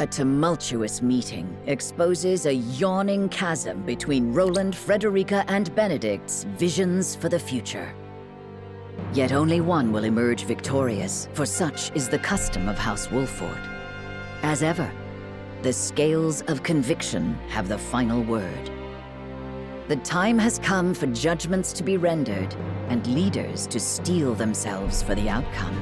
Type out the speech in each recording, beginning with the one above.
A tumultuous meeting exposes a yawning chasm between Roland, Frederica, and Benedict's visions for the future. Yet only one will emerge victorious, for such is the custom of House Wolffort. As ever, the scales of conviction have the final word. The time has come for judgments to be rendered and leaders to steel themselves for the outcome.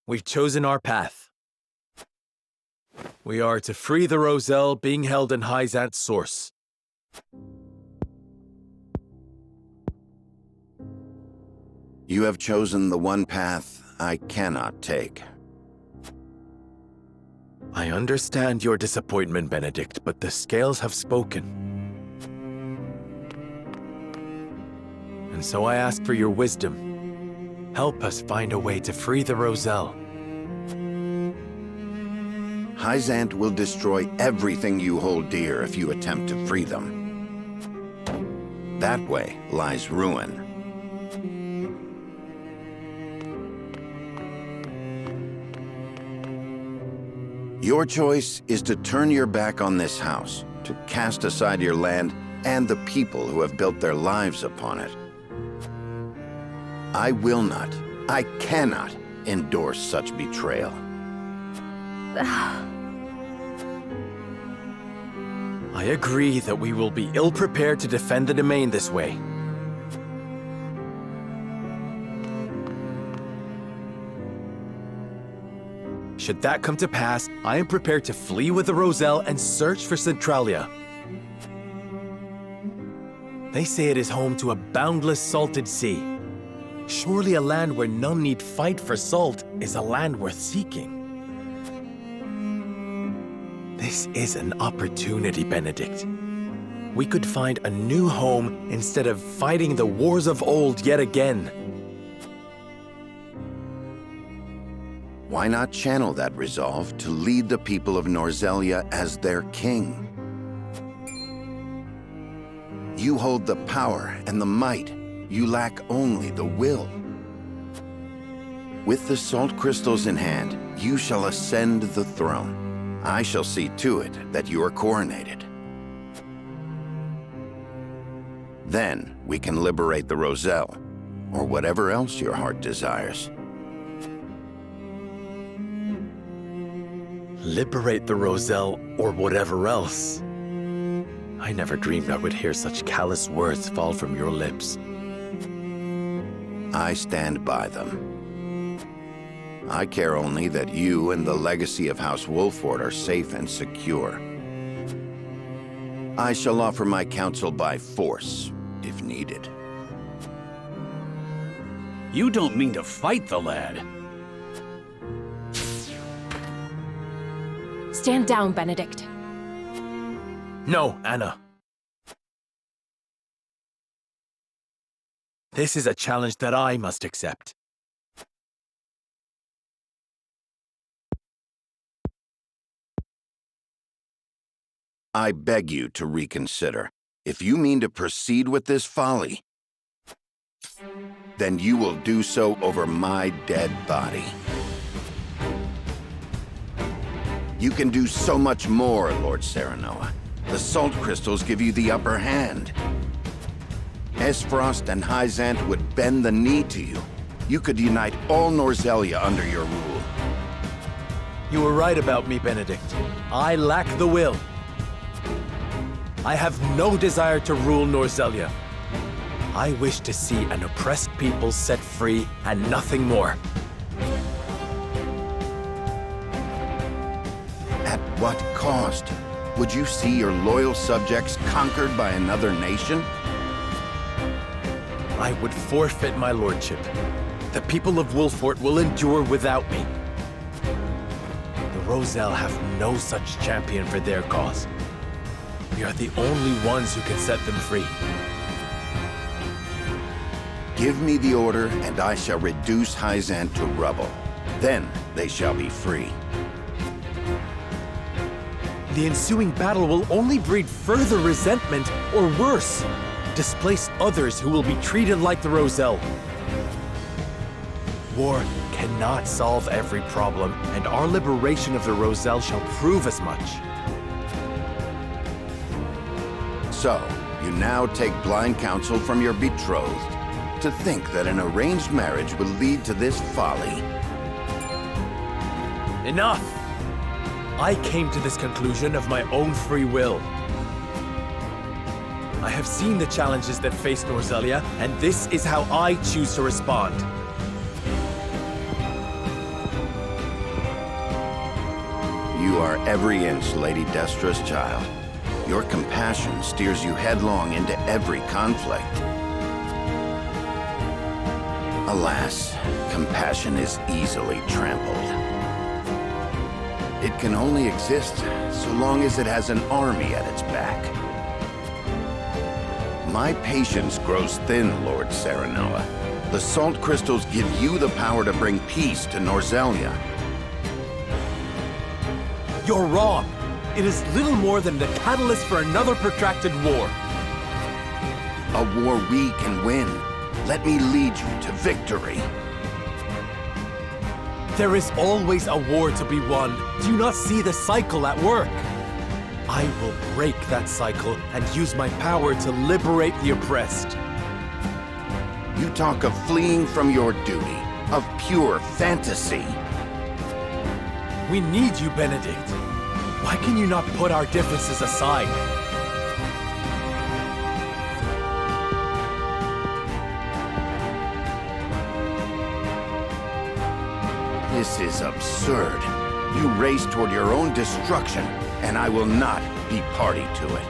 We've chosen our path. We are to free the Roselle being held in Hyzant's source. You have chosen the one path I cannot take. I understand your disappointment, Benedict, but the scales have spoken. And so I ask for your wisdom. Help us find a way to free the Roselle. Hyzant will destroy everything you hold dear if you attempt to free them. That way lies ruin. Your choice is to turn your back on this house, to cast aside your land and the people who have built their lives upon it. I will not, I cannot endorse such betrayal. I agree that we will be ill-prepared to defend the domain this way. Should that come to pass, I am prepared to flee with the Roselle and search for Centralia. They say it is home to a boundless salted sea. Surely a land where none need fight for salt is a land worth seeking. This is an opportunity, Benedict. We could find a new home instead of fighting the wars of old yet again. Why not channel that resolve to lead the people of Norzelia as their king? You hold the power and the might. You lack only the will. With the salt crystals in hand, you shall ascend the throne. I shall see to it that you are coronated. Then we can liberate the Roselle, or whatever else your heart desires. Liberate the Roselle, or whatever else. I never dreamed I would hear such callous words fall from your lips. I stand by them. I care only that you and the legacy of House Wolffort are safe and secure. I shall offer my counsel by force, if needed. You don't mean to fight the lad. Stand down, Benedict. No, Anna. This is a challenge that I must accept. I beg you to reconsider. If you mean to proceed with this folly, then you will do so over my dead body. You can do so much more, Lord Serenoa. The salt crystals give you the upper hand. Esfrost and Hyzant would bend the knee to you. You could unite all Norzelia under your rule. You were right about me, Benedict. I lack the will. I have no desire to rule Norzelia. I wish to see an oppressed people set free and nothing more. At what cost? Would you see your loyal subjects conquered by another nation? I would forfeit my lordship. The people of Wolffort will endure without me. The Roselle have no such champion for their cause. We are the only ones who can set them free. Give me the order, and I shall reduce Hyzant to rubble. Then they shall be free. The ensuing battle will only breed further resentment, or worse, displace others who will be treated like the Roselle. War cannot solve every problem, and our liberation of the Roselle shall prove as much. So, you now take blind counsel from your betrothed. To think that an arranged marriage will lead to this folly. Enough! I came to this conclusion of my own free will. I have seen the challenges that face Norzellia, and this is how I choose to respond. You are every inch Lady Destra's child. Your compassion steers you headlong into every conflict. Alas, compassion is easily trampled. It can only exist so long as it has an army at its back. My patience grows thin, Lord Serenoa. The salt crystals give you the power to bring peace to Norzellia. You're wrong. It is little more than the catalyst for another protracted war. A war we can win. Let me lead you to victory. There is always a war to be won. Do you not see the cycle at work? I will break that cycle and use my power to liberate the oppressed. You talk of fleeing from your duty, of pure fantasy. We need you, Benedict. Why can you not put our differences aside? This is absurd. You race toward your own destruction, and I will not be party to it.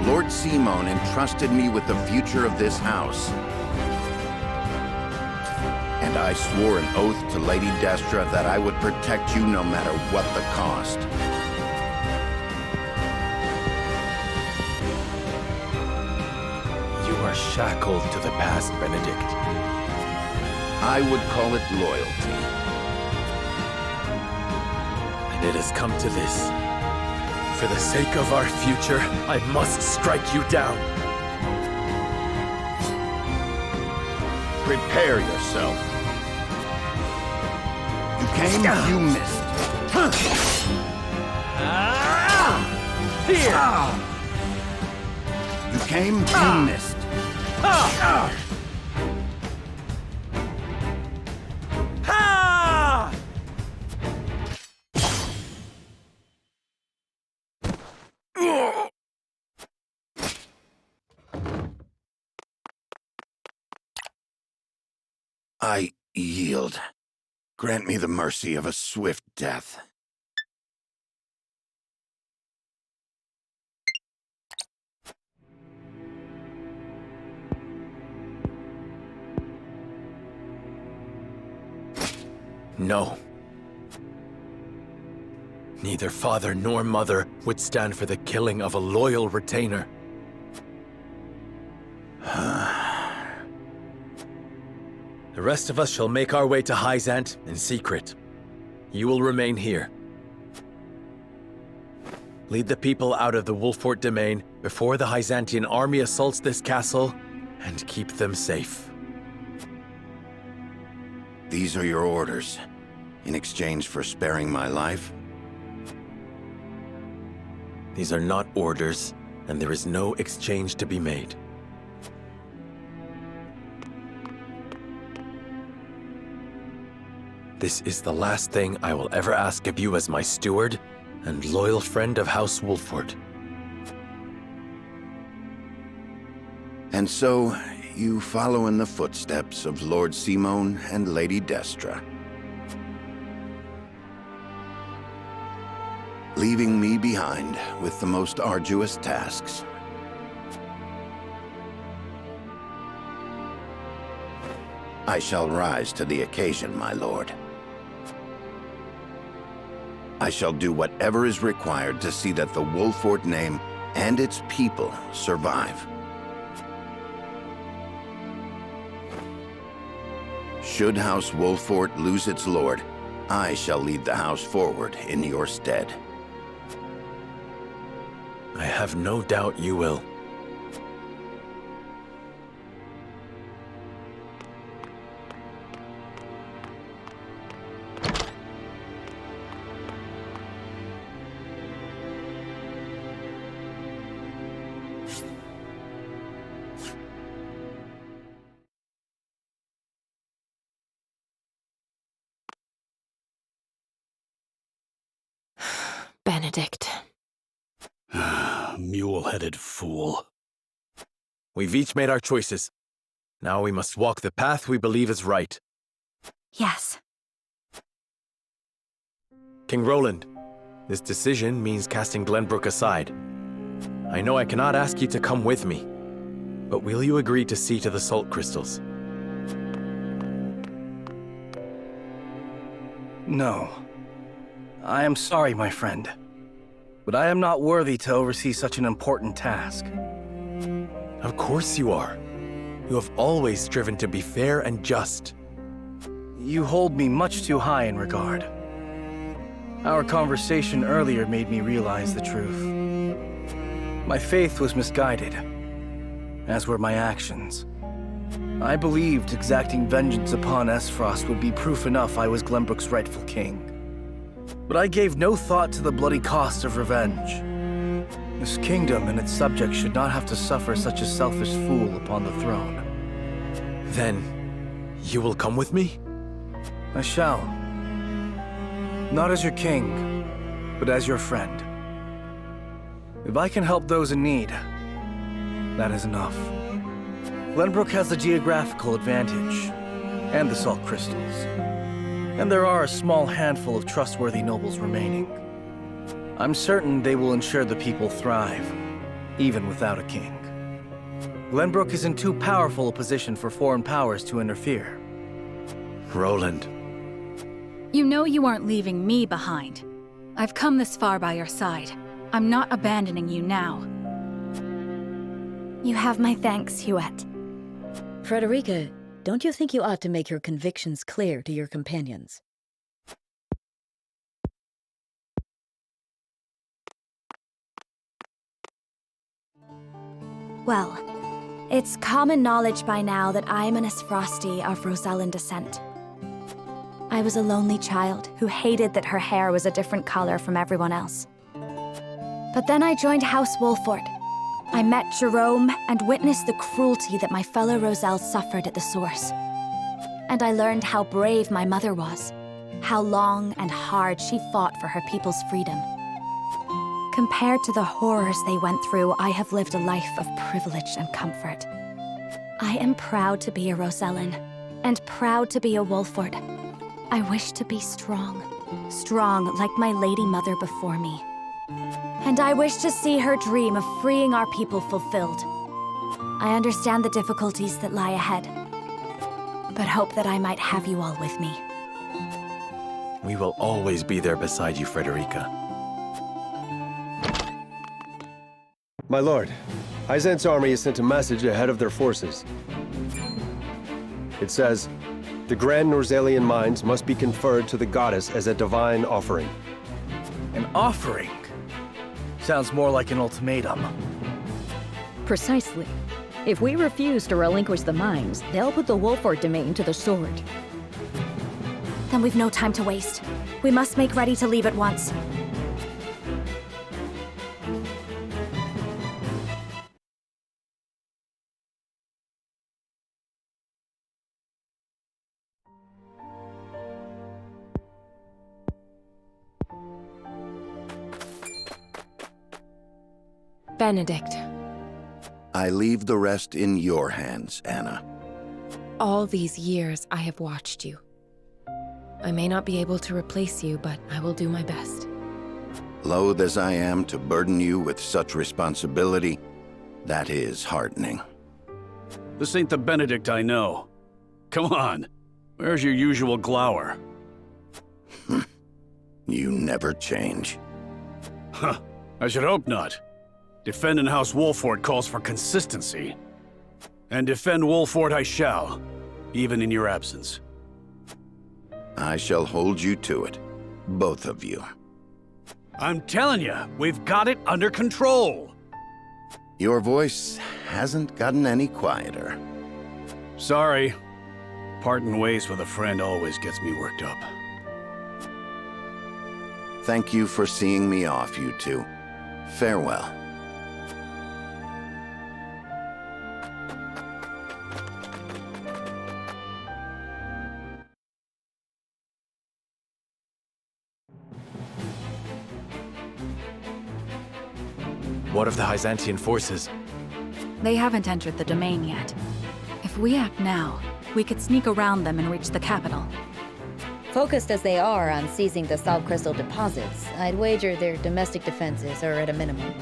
Lord Simon entrusted me with the future of this house. And I swore an oath to Lady Destra that I would protect you no matter what the cost. You are shackled to the past, Benedict. I would call it loyalty. And it has come to this. For the sake of our future, I must strike you down. Prepare yourself. You came, you missed. Here! You came, you missed. I yield. Grant me the mercy of a swift death. No. Neither father nor mother would stand for the killing of a loyal retainer. The rest of us shall make our way to Hyzant in secret. You will remain here. Lead the people out of the Wolfort domain before the Hyzantian army assaults this castle, and keep them safe. These are your orders, in exchange for sparing my life? These are not orders, and there is no exchange to be made. This is the last thing I will ever ask of you as my steward and loyal friend of House Wolfort. And so, you follow in the footsteps of Lord Simon and Lady Destra, leaving me behind with the most arduous tasks. I shall rise to the occasion, my lord. I shall do whatever is required to see that the Wolfort name and its people survive. Should House Wolfort lose its lord, I shall lead the house forward in your stead. I have no doubt you will. Benedict. Mule-headed fool. We've each made our choices. Now we must walk the path we believe is right. Yes. King Roland, this decision means casting Glenbrook aside. I know I cannot ask you to come with me, but will you agree to see to the salt crystals? No. I am sorry, my friend, but I am not worthy to oversee such an important task. Of course you are. You have always striven to be fair and just. You hold me much too high in regard. Our conversation earlier made me realize the truth. My faith was misguided, as were my actions. I believed exacting vengeance upon Esfrost would be proof enough I was Glenbrook's rightful king. But I gave no thought to the bloody cost of revenge. This kingdom and its subjects should not have to suffer such a selfish fool upon the throne. Then, you will come with me? I shall. Not as your king, but as your friend. If I can help those in need, that is enough. Glenbrook has the geographical advantage, and the salt crystals. And there are a small handful of trustworthy nobles remaining. I'm certain they will ensure the people thrive, even without a king. Glenbrook is in too powerful a position for foreign powers to interfere. Roland. You know you aren't leaving me behind. I've come this far by your side. I'm not abandoning you now. You have my thanks, Huette. Frederica, don't you think you ought to make your convictions clear to your companions? Well, it's common knowledge by now that I'm an Esfrosti of Rosellan descent. I was a lonely child who hated that her hair was a different color from everyone else. But then I joined House Wolfort. I met Jerome and witnessed the cruelty that my fellow Roselle suffered at the source. And I learned how brave my mother was, how long and hard she fought for her people's freedom. Compared to the horrors they went through, I have lived a life of privilege and comfort. I am proud to be a Rosellan, and proud to be a Wolfort. I wish to be strong, strong like my lady mother before me. And I wish to see her dream of freeing our people fulfilled. I understand the difficulties that lie ahead, but hope that I might have you all with me. We will always be there beside you, Frederica. My lord, Hyzant's army has sent a message ahead of their forces. It says, the Grand Norzellian mines must be conferred to the goddess as a divine offering. An offering? Sounds more like an ultimatum. Precisely. If we refuse to relinquish the mines, they'll put the Wolfort domain to the sword. Then we've no time to waste. We must make ready to leave at once. Benedict. I leave the rest in your hands, Anna. All these years I have watched you. I may not be able to replace you, but I will do my best. Loath as I am to burden you with such responsibility, that is heartening. This ain't the Benedict I know. Come on, where's your usual glower? You never change. Huh, I should hope not. Defending House Wolfort calls for consistency. And defend Wolfort I shall, even in your absence. I shall hold you to it. Both of you. I'm telling you, we've got it under control. Your voice hasn't gotten any quieter. Sorry. Parting ways with a friend always gets me worked up. Thank you for seeing me off, you two. Farewell. What of the Byzantine forces? They haven't entered the domain yet. If we act now, we could sneak around them and reach the capital. Focused as they are on seizing the salt crystal deposits, I'd wager their domestic defenses are at a minimum.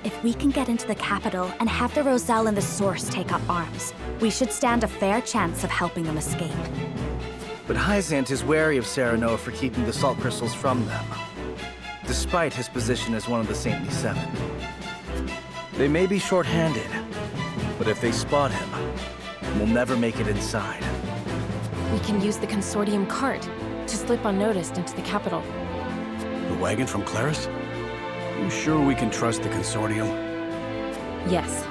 If we can get into the capital and have the Rosell and the Source take up arms, we should stand a fair chance of helping them escape. But Hyzant is wary of Serenoa for keeping the salt crystals from them, despite his position as one of the Saintly Seven. They may be short-handed, but if they spot him, we'll never make it inside. We can use the Consortium cart to slip unnoticed into the capital. The wagon from Claris? You sure we can trust the Consortium? Yes.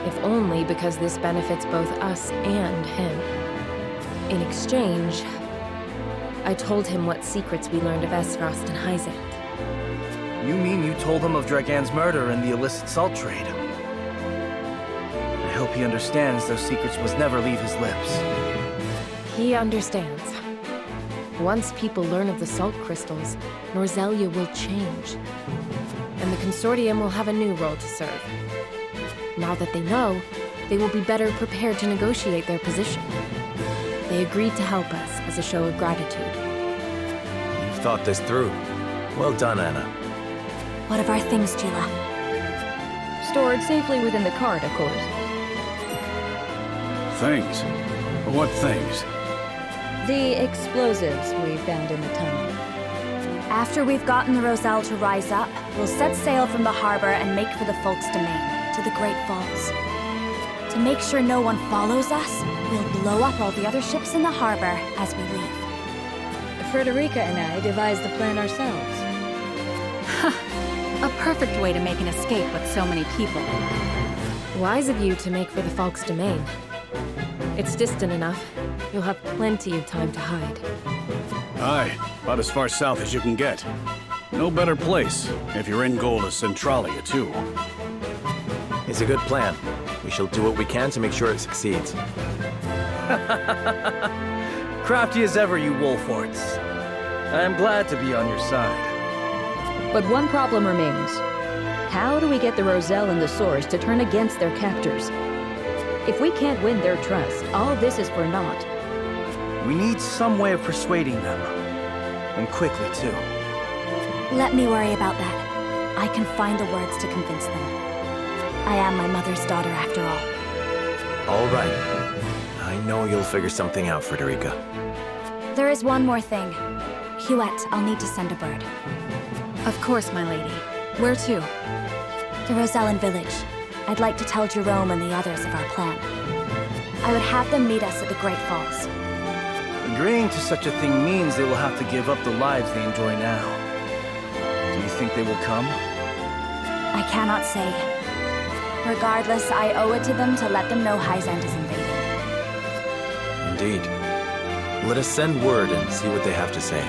If only because this benefits both us and him. In exchange, I told him what secrets we learned of Esfrost and Hyzant. You mean you told him of Dragan's murder and the illicit salt trade? I hope he understands those secrets must never leave his lips. He understands. Once people learn of the salt crystals, Norzelia will change. And the Consortium will have a new role to serve. Now that they know, they will be better prepared to negotiate their position. They agreed to help us as a show of gratitude. You've thought this through. Well done, Anna. What of our things, Gila? Stored safely within the cart, of course. Things? What things? The explosives we found in the tunnel. After we've gotten the Rosell to rise up, we'll set sail from the harbor and make for the Folk's Domain, to the Great Falls. To make sure no one follows us, we'll blow up all the other ships in the harbor as we leave. Frederica and I devised the plan ourselves. A perfect way to make an escape with so many people. Wise of you to make for the Folk's Domain. It's distant enough. You'll have plenty of time to hide. Aye, about as far south as you can get. No better place, if your end goal is Centralia, too. It's a good plan. We shall do what we can to make sure it succeeds. Crafty as ever, you Wolforts. I am glad to be on your side. But one problem remains. How do we get the Rosell and the Source to turn against their captors? If we can't win their trust, all this is for naught. We need some way of persuading them. And quickly, too. Let me worry about that. I can find the words to convince them. I am my mother's daughter, after all. All right. I know you'll figure something out, Frederica. There is one more thing. Huette, I'll need to send a bird. Of course, my lady. Where to? The Rosellan village. I'd like to tell Jerome and the others of our plan. I would have them meet us at the Great Falls. Agreeing to such a thing means they will have to give up the lives they enjoy now. Do you think they will come? I cannot say. Regardless, I owe it to them to let them know Hyzant is invading. Indeed. Let us send word and see what they have to say.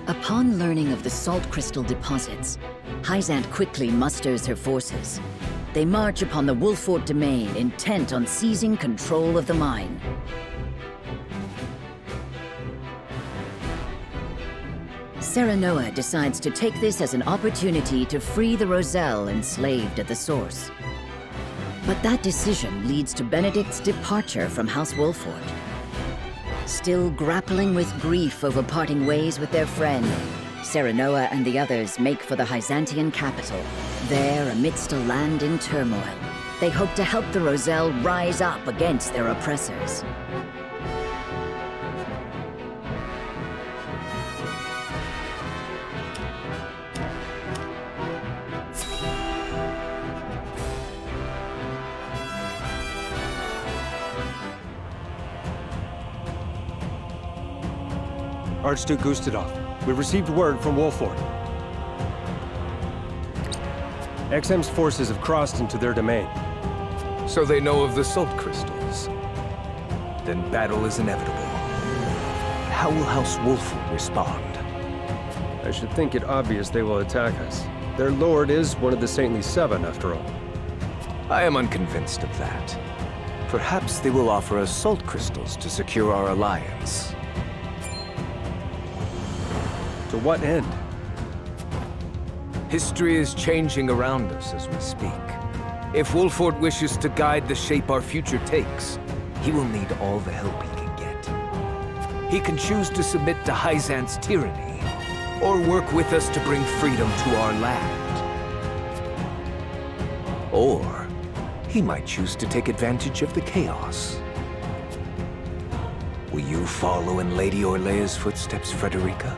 Upon learning of the salt crystal deposits, Hyzant quickly musters her forces. They march upon the Wolfort domain, intent on seizing control of the mine. Serenoa decides to take this as an opportunity to free the Rosell enslaved at the Source. But that decision leads to Benedict's departure from House Wolfort. Still grappling with grief over parting ways with their friend, Serenoa and the others make for the Hyzantian capital. There, amidst a land in turmoil, they hope to help the Rosell rise up against their oppressors. Archduke Gustadov, we've received word from Wolford. XM's forces have crossed into their domain. So they know of the salt crystals. Then battle is inevitable. How will House Wolford respond? I should think it obvious they will attack us. Their lord is one of the Saintly Seven, after all. I am unconvinced of that. Perhaps they will offer us salt crystals to secure our alliance. To what end? History is changing around us as we speak. If Wolford wishes to guide the shape our future takes, he will need all the help he can get. He can choose to submit to Hyzant's tyranny, or work with us to bring freedom to our land. Or he might choose to take advantage of the chaos. Will you follow in Lady Orlea's footsteps, Frederica?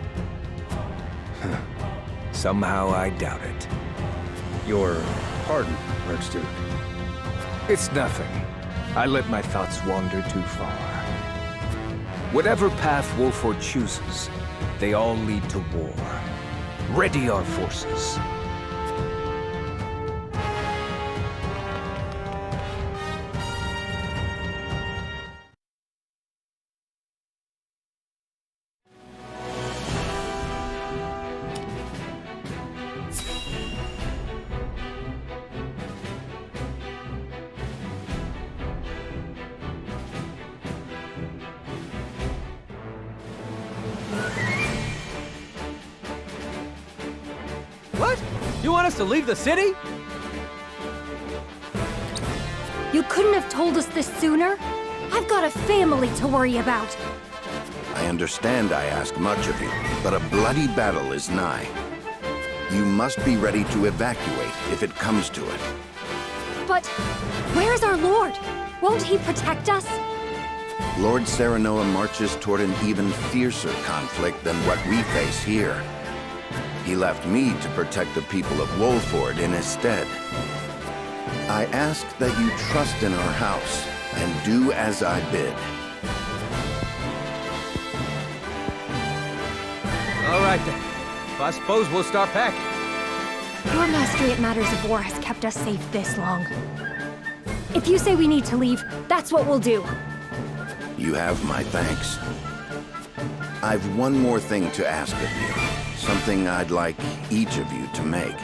Somehow I doubt it. Your pardon, Archduke. It's nothing. I let my thoughts wander too far. Whatever path Wolford chooses, they all lead to war. Ready our forces. What? You want us to leave the city? You couldn't have told us this sooner? I've got a family to worry about. I understand I ask much of you, but a bloody battle is nigh. You must be ready to evacuate if it comes to it. But where's our lord? Won't he protect us? Lord Serenoa marches toward an even fiercer conflict than what we face here. He left me to protect the people of Wolford in his stead. I ask that you trust in our house and do as I bid. All right then. I suppose we'll start packing. Your mastery at matters of war has kept us safe this long. If you say we need to leave, that's what we'll do. You have my thanks. I've one more thing to ask of you. Something I'd like each of you to make.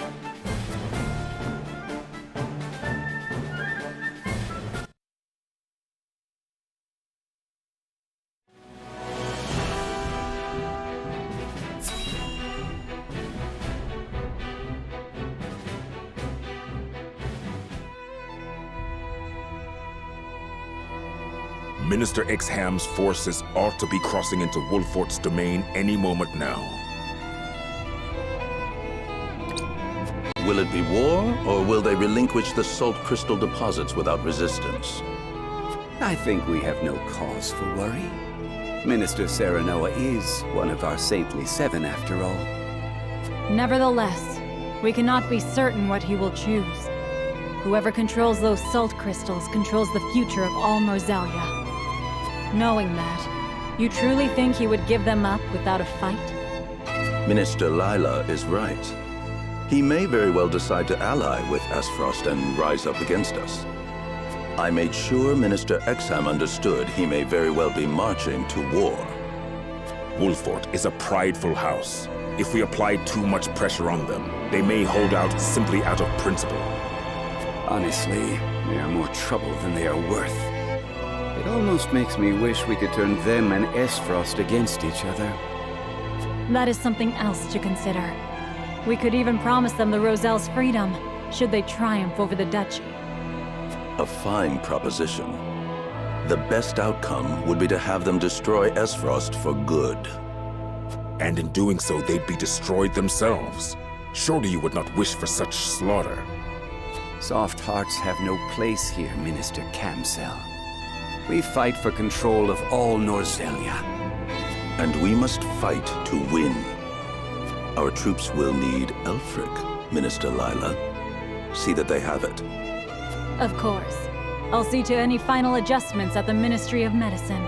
Minister Exham's forces ought to be crossing into Wolford's domain any moment now. Will it be war, or will they relinquish the salt crystal deposits without resistance? I think we have no cause for worry. Minister Serenoa is one of our Saintly Seven, after all. Nevertheless, we cannot be certain what he will choose. Whoever controls those salt crystals controls the future of all Norzelia. Knowing that, you truly think he would give them up without a fight? Minister Lila is right. He may very well decide to ally with Aesfrost and rise up against us. I made sure Minister Exham understood he may very well be marching to war. Wolford is a prideful house. If we apply too much pressure on them, they may hold out simply out of principle. Honestly, they are more trouble than they are worth. It almost makes me wish we could turn them and Aesfrost against each other. That is something else to consider. We could even promise them the Rosel's freedom, should they triumph over the duchy. A fine proposition. The best outcome would be to have them destroy Aesfrost for good. And in doing so, they'd be destroyed themselves. Surely you would not wish for such slaughter. Soft hearts have no place here, Minister Camsell. We fight for control of all Norzelia. And we must fight to win. Our troops will need Elfric, Minister Lila. See that they have it. Of course. I'll see to any final adjustments at the Ministry of Medicine.